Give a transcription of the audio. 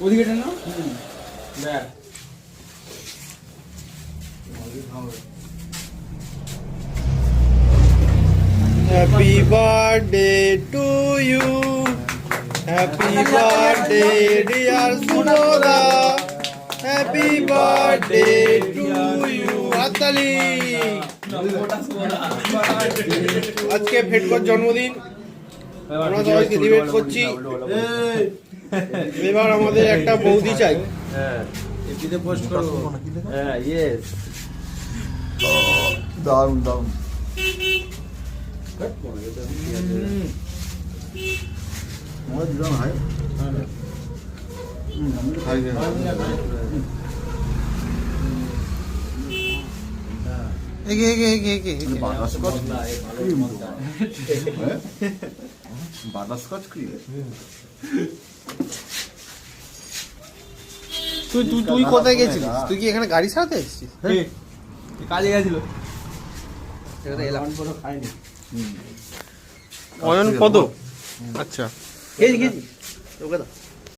ওদিকে না দেখ happy birthday to you, happy birthday dear Sunoda, happy birthday to you. হাততালি। আজকে ফেটকর জন্মদিন, আমরা সবাই সেলিব্রেট করছি। এবার আমাদের একটা বৌদি চাই। এপিতে পোস্ট করব। হ্যাঁ ইয়েস দারুণ দারুণ। মনে দিলাম ভাই খাই এগে এগে এগে এগে বাটারস্কচ ক্রিম, বাটারস্কচ ক্রিম। তুই তুই তুই কোথায় গেছিলিস? তুই কি এখানে গাড়ি সারাতে এসেছিস? কাজে গেছিল খাইনি অয়ন পদ। আচ্ছা, গেছি গেছি ওকে দাও।